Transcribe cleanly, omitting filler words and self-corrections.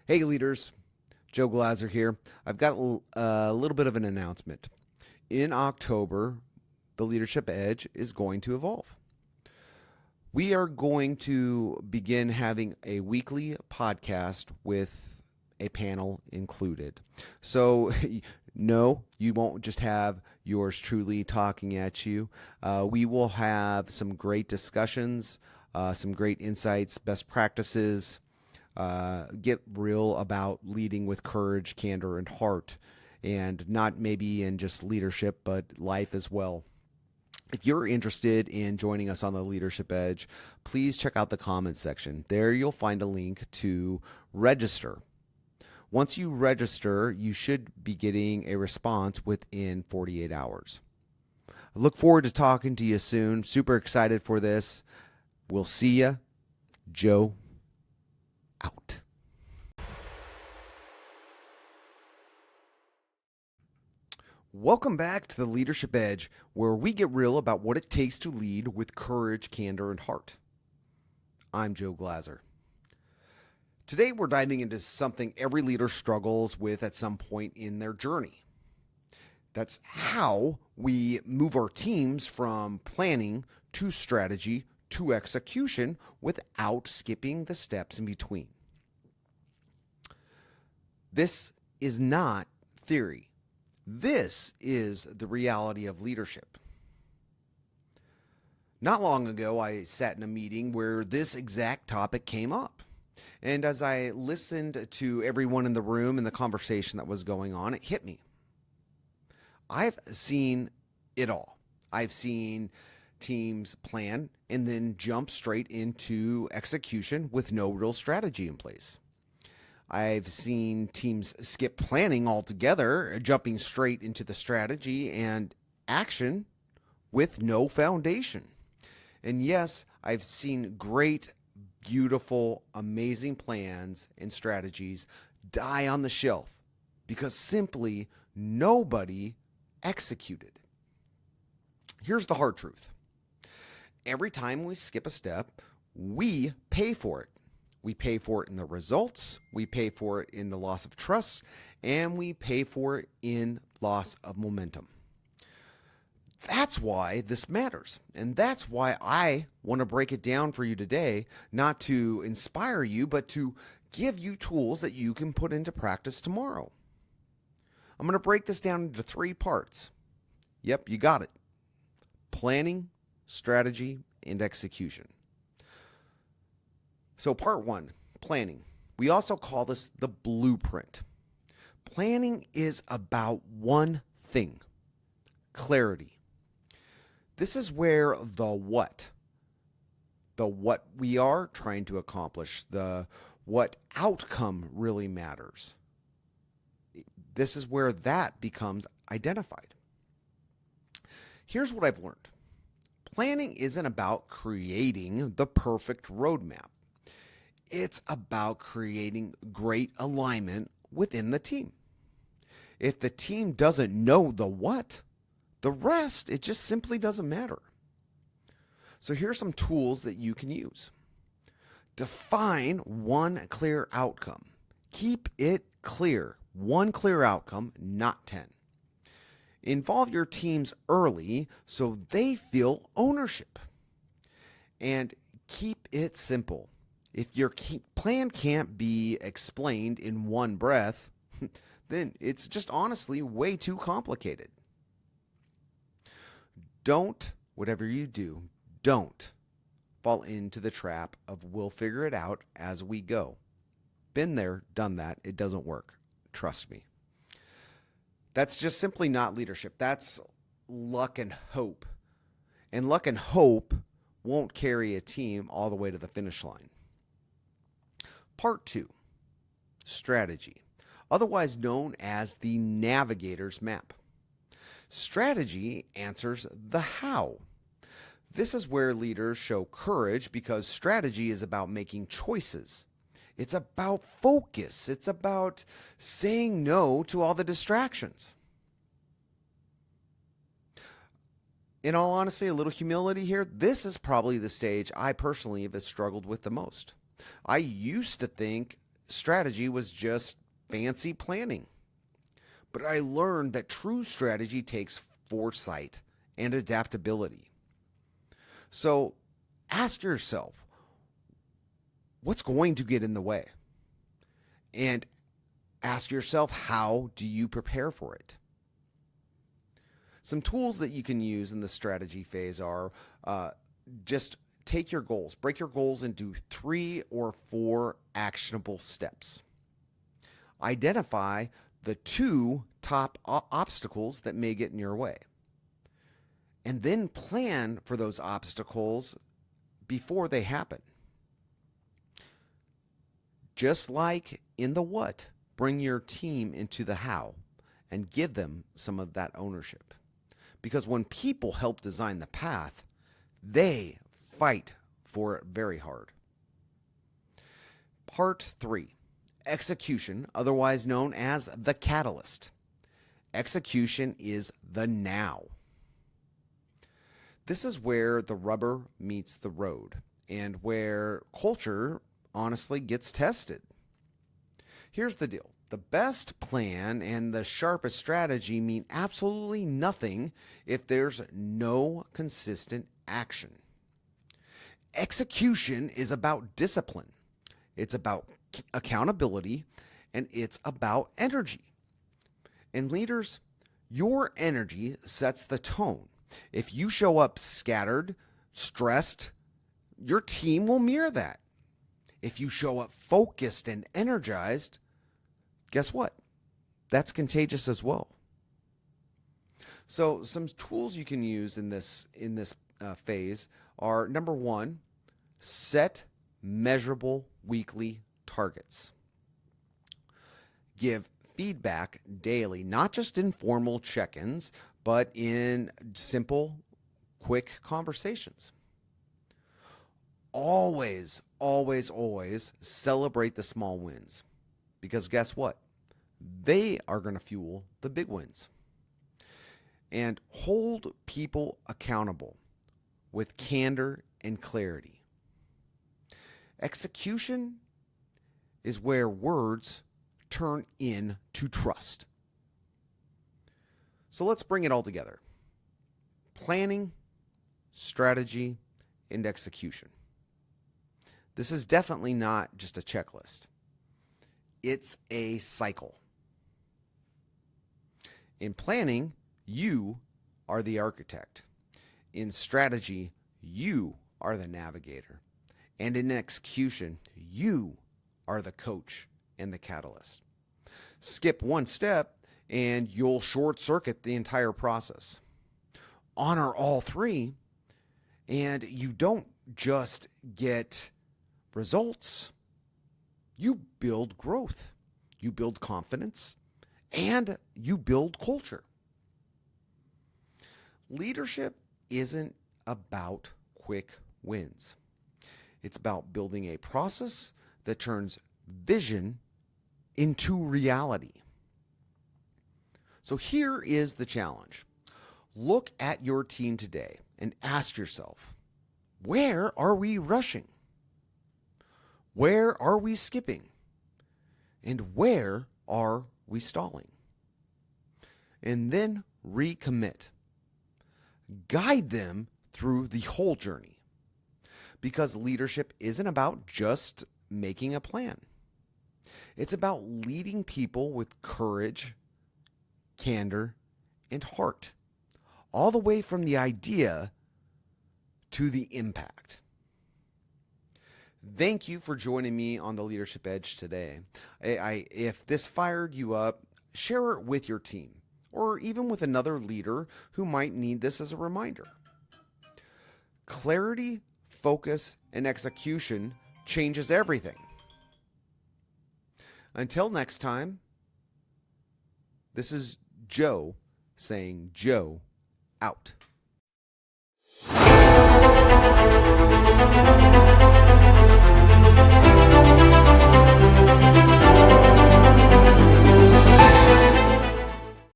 Hey leaders, Joe Glazer here. I've got a little bit of an announcement. In October, the Leadership Edge is going to evolve. We are going to begin having a weekly podcast with a panel included. So, no, you won't just have yours truly talking at you. We will have some great discussions, some great insights, best practices, get real about leading with courage, candor, and heart, and not maybe in just leadership, but life as well. If you're interested in joining us on the Leadership Edge, please check out the comments section. There you'll find a link to register. Once you register, you should be getting a response within 48 hours. I look forward to talking to you soon. Super excited for this. We'll see you. Joe out. Welcome back to the Leadership Edge, where we get real about what it takes to lead with courage, candor, and heart. I'm Joe Glazer. Today, we're diving into something every leader struggles with at some point in their journey. That's how we move our teams from planning to strategy to execution without skipping the steps in between. This is not theory. This is the reality of leadership. Not long ago, I sat in a meeting where this exact topic came up. And as I listened to everyone in the room and the conversation that was going on, it hit me. I've seen it all. I've seen teams plan and then jump straight into execution with no real strategy in place. I've seen teams skip planning altogether, jumping straight into the strategy and action with no foundation. And yes, I've seen great, beautiful, amazing plans and strategies die on the shelf because simply nobody executed. Here's the hard truth. Every time we skip a step, we pay for it. We pay for it in the results, we pay for it in the loss of trust, and we pay for it in loss of momentum. That's why this matters. And that's why I want to break it down for you today, not to inspire you, but to give you tools that you can put into practice tomorrow. I'm going to break this down into 3 parts. Yep, you got it. Planning, strategy, and execution. So part 1, planning. We also call this the blueprint. Planning is about one thing, clarity. This is where the what we are trying to accomplish, the what outcome really matters. This is where that becomes identified. Here's what I've learned. Planning isn't about creating the perfect roadmap. It's about creating great alignment within the team. If the team doesn't know the what, the rest, it just simply doesn't matter. So here's some tools that you can use. Define one clear outcome. Keep it clear. One clear outcome, not 10. Involve your teams early so they feel ownership. And keep it simple. If your plan can't be explained in one breath, then it's just honestly way too complicated. Whatever you do, don't fall into the trap of we'll figure it out as we go. Been there, done that. It doesn't work. Trust me. That's just simply not leadership. That's luck and hope. And luck and hope won't carry a team all the way to the finish line. Part 2, strategy, otherwise known as the navigator's map. Strategy answers the how. This is where leaders show courage because strategy is about making choices. It's about focus. It's about saying no to all the distractions. In all honesty, a little humility here, this is probably the stage I personally have struggled with the most. I used to think strategy was just fancy planning. But I learned that true strategy takes foresight and adaptability. So ask yourself, what's going to get in the way? And ask yourself, how do you prepare for it? Some tools that you can use in the strategy phase are just take your goals, break your goals into 3 or 4 actionable steps. Identify the 2 top obstacles that may get in your way. And then plan for those obstacles before they happen. Just like in the what, bring your team into the how and give them some of that ownership. Because when people help design the path, they fight for it very hard. Part 3, execution, otherwise known as the catalyst. Execution is the now. This is where the rubber meets the road and where culture honestly gets tested. Here's the deal. The best plan and the sharpest strategy mean absolutely nothing if there's no consistent action. Execution is about discipline. It's about accountability, and it's about energy. And leaders, your energy sets the tone. If you show up scattered, stressed, your team will mirror that. If you show up focused and energized, guess what? That's contagious as well. So some tools you can use in this phase are, number 1, set measurable weekly targets. Give feedback daily, not just informal check-ins, but in simple, quick conversations. Always, always, always celebrate the small wins, because guess what? They are going to fuel the big wins. And hold people accountable with candor and clarity. Execution is where words turn into trust. So let's bring it all together. Planning, strategy, and execution. This is definitely not just a checklist. It's a cycle. In planning, you are the architect. In strategy, you are the navigator. And in execution, you are the coach and the catalyst. Skip one step and you'll short circuit the entire process. Honor all 3, and you don't just get results. You build growth, you build confidence, and you build culture. Leadership isn't about quick wins. It's about building a process that turns vision into reality. So here is the challenge. Look at your team today and ask yourself, where are we rushing? Where are we skipping? And where are we stalling? And then recommit. Guide them through the whole journey. Because leadership isn't about just making a plan. It's about leading people with courage, candor, and heart, all the way from the idea to the impact. Thank you for joining me on the Leadership Edge today. If this fired you up, share it with your team, or even with another leader who might need this as a reminder. Clarity, focus, and execution changes everything. Until next time, this is Joe saying Joe out.